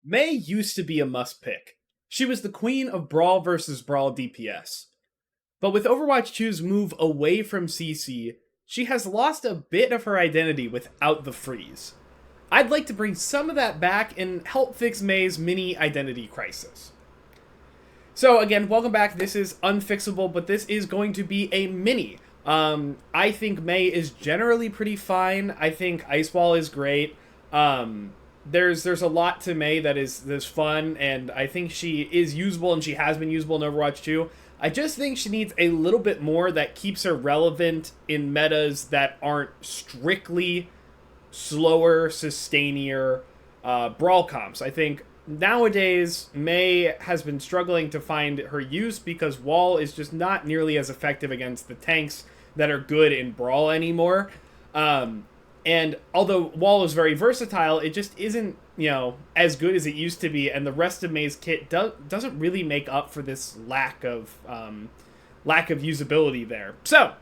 Mei used to be a must pick. She was the queen of Brawl versus Brawl DPS. But with Overwatch 2's move away from CC, she has lost a bit of her identity without the freeze. I'd like to bring some of that back and help fix Mei's mini identity crisis. So again, welcome back. This is Unfixable, but this is going to be a mini. I think Mei is generally pretty fine. I think Ice Wall is great. There's a lot to Mei that is fun, and I think she is usable, and she has been usable in Overwatch 2. I just think she needs a little bit more that keeps her relevant in metas that aren't strictly slower, sustainier brawl comps. I think nowadays Mei has been struggling to find her use because Wall is just not nearly as effective against the tanks that are good in Brawl anymore. And although Wall is very versatile, it just isn't, as good as it used to be, and the rest of Mei's kit doesn't really make up for this lack of usability there. So,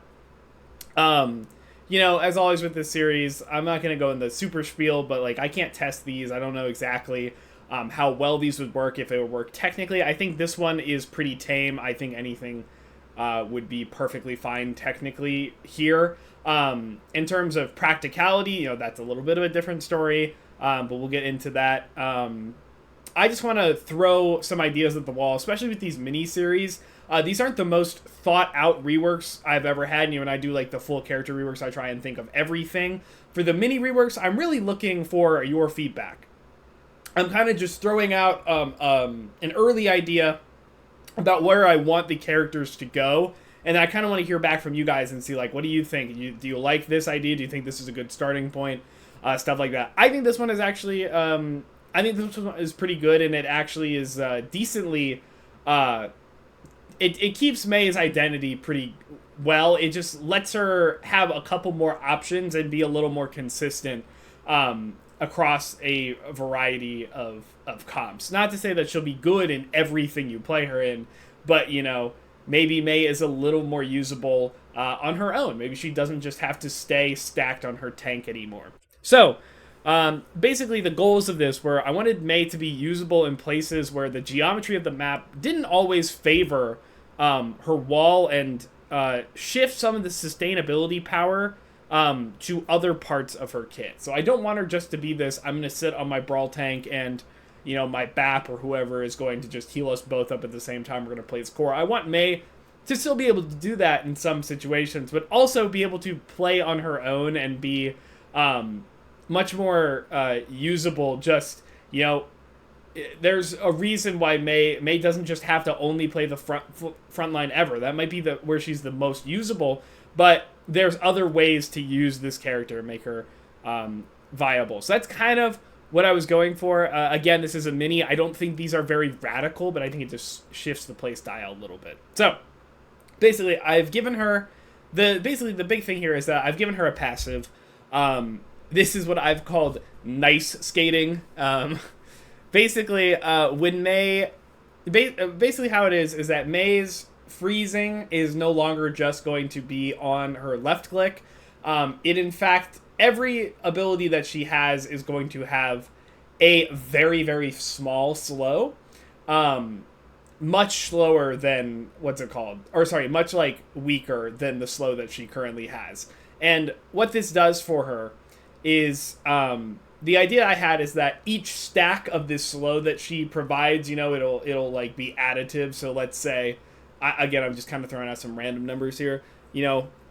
as always with this series, I'm not going to go in the super spiel, but I can't test these. I don't know exactly how well these would work, if it would work technically. I think this one is pretty tame. I think anything would be perfectly fine technically here. In terms of practicality, that's a little bit of a different story, but we'll get into that. I just want to throw some ideas at the wall, especially with these mini-series. These aren't the most thought-out reworks I've ever had. When I do the full character reworks, I try and think of everything. For the mini reworks, I'm really looking for your feedback. I'm kind of just throwing out an early idea about where I want the characters to go. And I kind of want to hear back from you guys and see, what do you think? Do you like this idea? Do you think this is a good starting point? Stuff like that. I think this one is actually, I think this one is pretty good, and it actually is decently, it keeps Mei's identity pretty well. It just lets her have a couple more options and be a little more consistent across a variety of comps. Not to say that she'll be good in everything you play her in, but, maybe Mei is a little more usable on her own. Maybe she doesn't just have to stay stacked on her tank anymore. So, basically the goals of this were I wanted Mei to be usable in places where the geometry of the map didn't always favor her wall and shift some of the sustainability power to other parts of her kit. So I don't want her just to be this, I'm going to sit on my Brawl tank and my BAP or whoever is going to just heal us both up at the same time. We're going to play this core. I want Mei to still be able to do that in some situations, but also be able to play on her own and be much more usable. Just, there's a reason why Mei doesn't just have to only play the front line ever. That might be where she's the most usable, but there's other ways to use this character and make her viable. So that's kind of what I was going for. Again, this is a mini. I don't think these are very radical, but I think it just shifts the play style a little bit. So, basically, I've given her... the big thing here is that I've given her a passive. This is what I've called nice skating. Basically, when Mei... basically how it is that Mei's freezing is no longer just going to be on her left click. It, in fact... every ability that she has is going to have a very, very small slow. Much slower than, much weaker than the slow that she currently has. And what this does for her is, the idea I had is that each stack of this slow that she provides, it'll be additive. So let's say, I'm just kind of throwing out some random numbers here,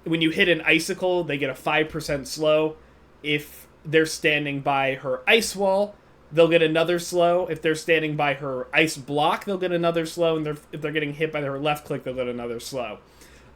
when you hit an icicle, they get a 5% slow. If they're standing by her ice wall, they'll get another slow. If they're standing by her ice block, they'll get another slow. And if they're getting hit by her left click, they'll get another slow.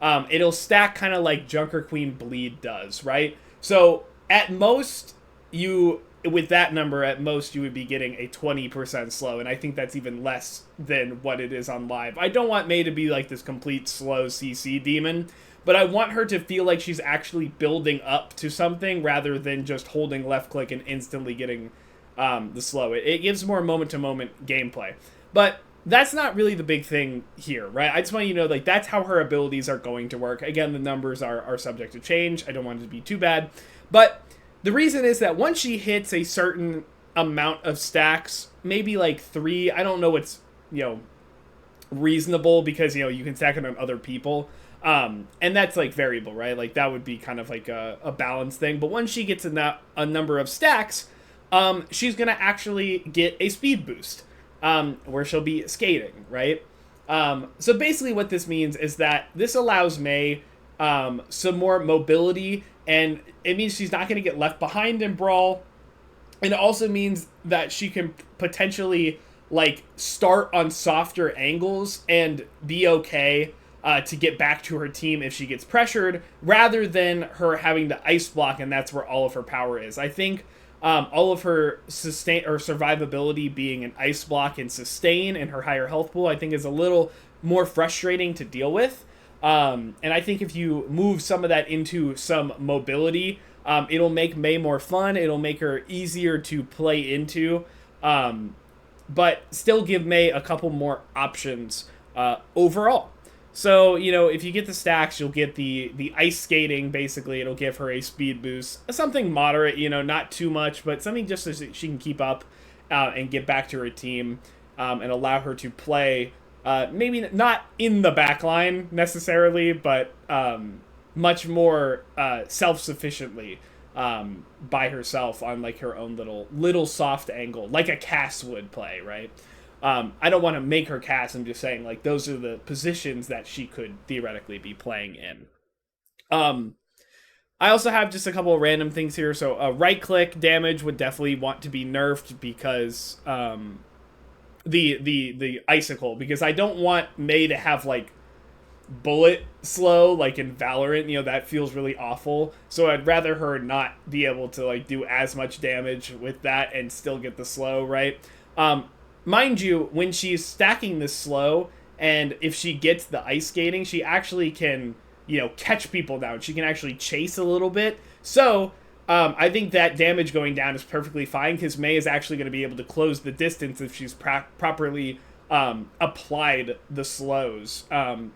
It'll stack kind of like Junker Queen Bleed does, right? So at most, with that number, at most you would be getting a 20% slow. And I think that's even less than what it is on live. I don't want Mei to be this complete slow CC demon, but I want her to feel like she's actually building up to something rather than just holding left click and instantly getting the slow. It gives more moment-to-moment gameplay. But that's not really the big thing here, right? I just want you to know, that's how her abilities are going to work. Again, the numbers are subject to change. I don't want it to be too bad. But the reason is that once she hits a certain amount of stacks, maybe like 3. I don't know what's, reasonable, because you can stack it on other people, and that's like variable, right? Like that would be kind of like a balance thing. But once she gets a number of stacks, she's gonna actually get a speed boost, where she'll be skating, right? So basically what this means is that this allows Mei some more mobility, and it means she's not going to get left behind in Brawl. And it also means that she can potentially like start on softer angles and be okay to get back to her team if she gets pressured, rather than her having to ice block, and that's where all of her power is. I think all of her sustain or survivability being an ice block and sustain and her higher health pool, I think is a little more frustrating to deal with. And I think if you move some of that into some mobility, it'll make Mei more fun. It'll make her easier to play into, but still give Mei a couple more options overall. So, if you get the stacks, you'll get the ice skating. Basically, it'll give her a speed boost. Something moderate, not too much, but something just so she can keep up and get back to her team, and allow her to play, maybe not in the back line necessarily, but much more self-sufficiently by herself on like her own little soft angle, like a Cass would play, right? I don't want to make her Cass. I'm just saying, like, those are the positions that she could theoretically be playing in. I also have just a couple of random things here. So right click damage would definitely want to be nerfed, because the icicle, because I don't want Mei to have like bullet slow like in Valorant. That feels really awful. So I'd rather her not be able to like do as much damage with that and still get the slow, right? Mind you, when she's stacking this slow, and if she gets the ice skating, she actually can, catch people down. She can actually chase a little bit. So I think that damage going down is perfectly fine, because Mei is actually going to be able to close the distance if she's properly applied the slows.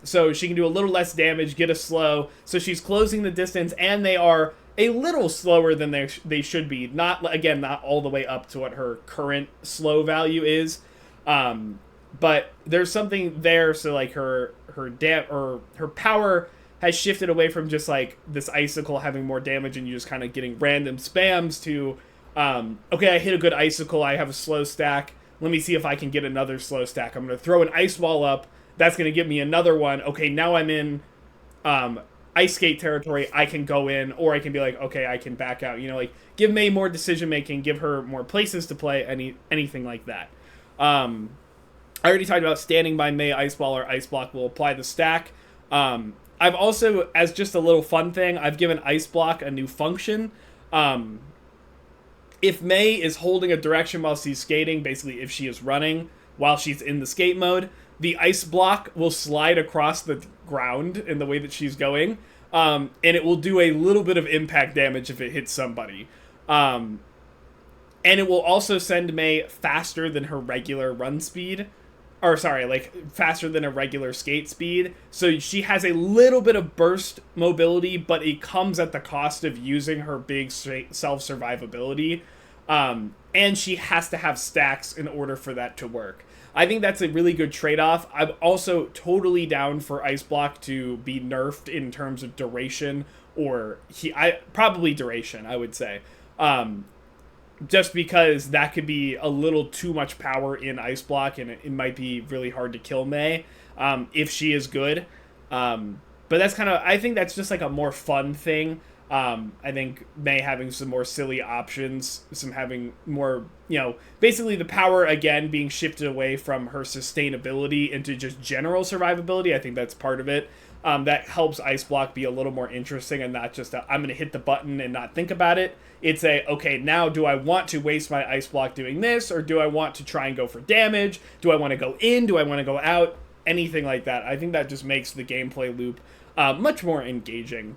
So she can do a little less damage, get a slow. So she's closing the distance, and they are a little slower than they should be. Not all the way up to what her current slow value is, but there's something there. So like her power has shifted away from just like this icicle having more damage and you just kind of getting random spams to okay, I hit a good icicle, I have a slow stack, let me see if I can get another slow stack. I'm going to throw an ice wall up, that's going to give me another one. Okay, now I'm in ice skate territory, I can go in, or I can be like, okay, I can back out. Like, give Mei more decision making, give her more places to play, anything like that. I already talked about standing by Mei. Ice wall or ice block will apply the stack. I've also, as just a little fun thing, I've given ice block a new function. If Mei is holding a direction while she's skating, basically if she is running while she's in the skate mode, the ice block will slide across the ground in the way that she's going, and it will do a little bit of impact damage if it hits somebody. And it will also send Mei faster than her regular run speed. Or sorry, like faster than a regular skate speed. So she has a little bit of burst mobility, but it comes at the cost of using her big self-survivability. And she has to have stacks in order for that to work. I think that's a really good trade-off. I'm also totally down for Ice Block to be nerfed in terms of duration, or probably duration, I would say. Just because that could be a little too much power in Ice Block, and it might be really hard to kill Mei if she is good. But that's I think that's just like a more fun thing. I think Mei having some more silly options, some having more, basically the power again being shifted away from her sustainability into just general survivability. I think that's part of it. That helps Ice Block be a little more interesting, and not just I'm going to hit the button and not think about it. It's okay, now do I want to waste my Ice Block doing this, or do I want to try and go for damage? Do I want to go in? Do I want to go out? Anything like that. I think that just makes the gameplay loop much more engaging.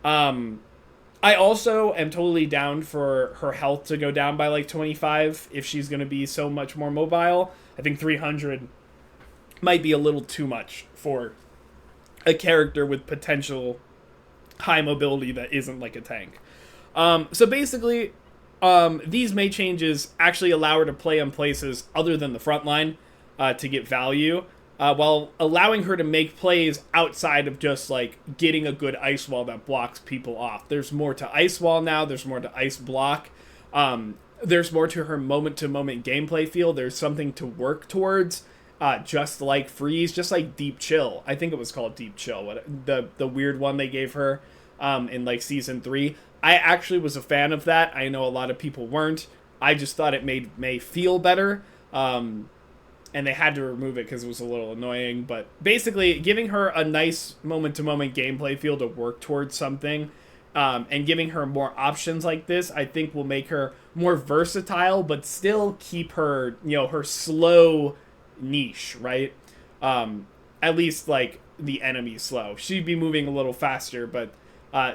I also am totally down for her health to go down by like 25 if she's going to be so much more mobile. I think 300 might be a little too much for a character with potential high mobility that isn't like a tank. So basically, these Mei changes actually allow her to play in places other than the front line to get value, while allowing her to make plays outside of just like getting a good ice wall that blocks people off. There's more to ice wall now. There's more to ice block. There's more to her moment-to-moment gameplay feel. There's something to work towards, just like freeze, just like deep chill. I think it was called deep chill. The weird one they gave her in like season 3. I actually was a fan of that. I know a lot of people weren't. I just thought it made Mei feel better. And they had to remove it because it was a little annoying. But basically, giving her a nice moment-to-moment gameplay feel to work towards something, and giving her more options like this, I think will make her more versatile, but still keep her, her slow niche, right? At least, like, the enemy slow. She'd be moving a little faster, but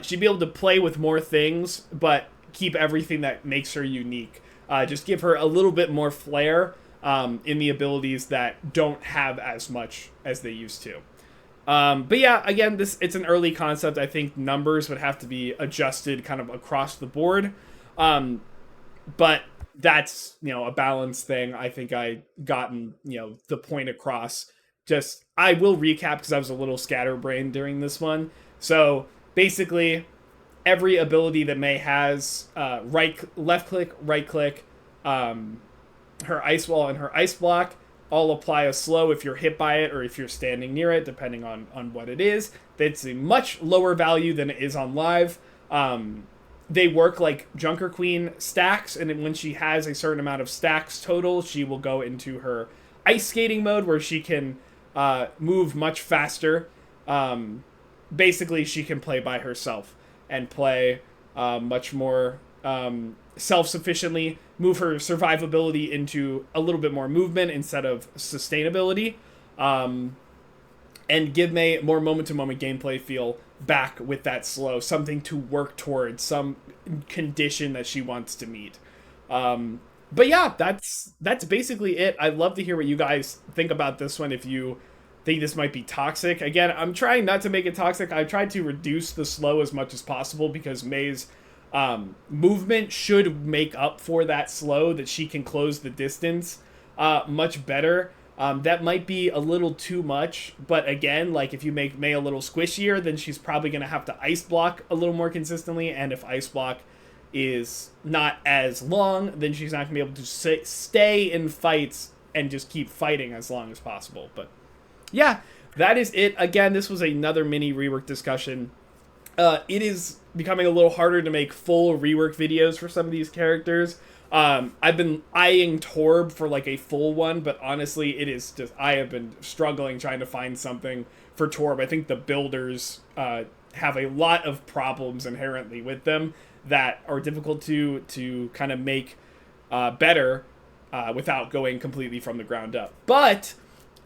she'd be able to play with more things, but keep everything that makes her unique. Just give her a little bit more flair in the abilities that don't have as much as they used to. But yeah, again, it's an early concept. I think numbers would have to be adjusted kind of across the board. But that's, a balance thing. I think I gotten, the point across. Just, I will recap because I was a little scatterbrained during this one. So basically, every ability that Mei has, left click, right click, her ice wall and her ice block, all apply a slow if you're hit by it or if you're standing near it, depending on what it is. It's a much lower value than it is on live. They work like Junker Queen stacks, and when she has a certain amount of stacks total, she will go into her ice skating mode where she can move much faster. Basically, she can play by herself and play much more self-sufficiently, move her survivability into a little bit more movement instead of sustainability, and give Mei more moment-to-moment gameplay feel back with that slow, something to work towards, some condition that she wants to meet. But yeah, that's basically it. I'd love to hear what you guys think about this one, if you think this might be toxic. Again, I'm trying not to make it toxic. I tried to reduce the slow as much as possible because Mei's movement should make up for that slow, that she can close the distance much better. That might be a little too much, but again, like if you make Mei a little squishier, then she's probably going to have to ice block a little more consistently, and if ice block is not as long, then she's not going to be able to stay in fights and just keep fighting as long as possible. But yeah, that is it. Again, this was another mini rework discussion. It is becoming a little harder to make full rework videos for some of these characters. I've been eyeing Torb for like a full one, but honestly, it is just, I have been struggling trying to find something for Torb. I think the builders have a lot of problems inherently with them that are difficult to kind of make better without going completely from the ground up. But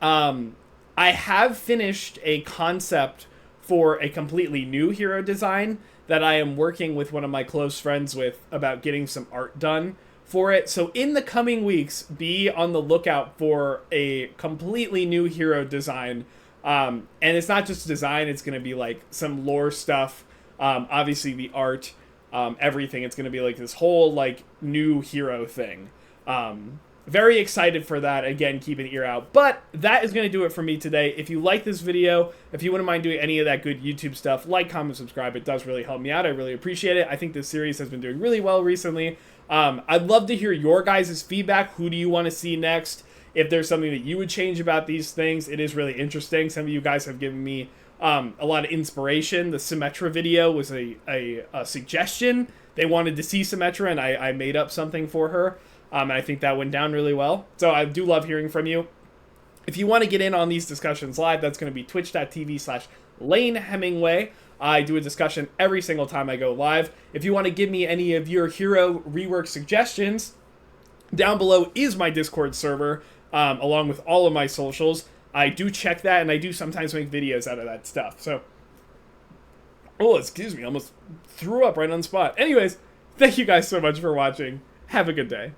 I have finished a concept for a completely new hero design that I am working with one of my close friends with about getting some art done for it. So in the coming weeks, be on the lookout for a completely new hero design. And it's not just design, it's going to be like some lore stuff. Obviously the art, everything. It's going to be like this whole like new hero thing. Very excited for that. Again, keep an ear out. But that is going to do it for me today. If you like this video, if you wouldn't mind doing any of that good YouTube stuff, like, comment, subscribe. It does really help me out. I really appreciate it. I think this series has been doing really well recently. I'd love to hear your guys' feedback. Who do you want to see next? If there's something that you would change about these things, it is really interesting. Some of you guys have given me a lot of inspiration. The Symmetra video was a suggestion. They wanted to see Symmetra, and I made up something for her. And I think that went down really well. So I do love hearing from you. If you want to get in on these discussions live, that's going to be twitch.tv/Lane Hemingway. I do a discussion every single time I go live. If you want to give me any of your hero rework suggestions, down below is my Discord server, along with all of my socials. I do check that, and I do sometimes make videos out of that stuff. So, oh, excuse me, I almost threw up right on the spot. Anyways, thank you guys so much for watching. Have a good day.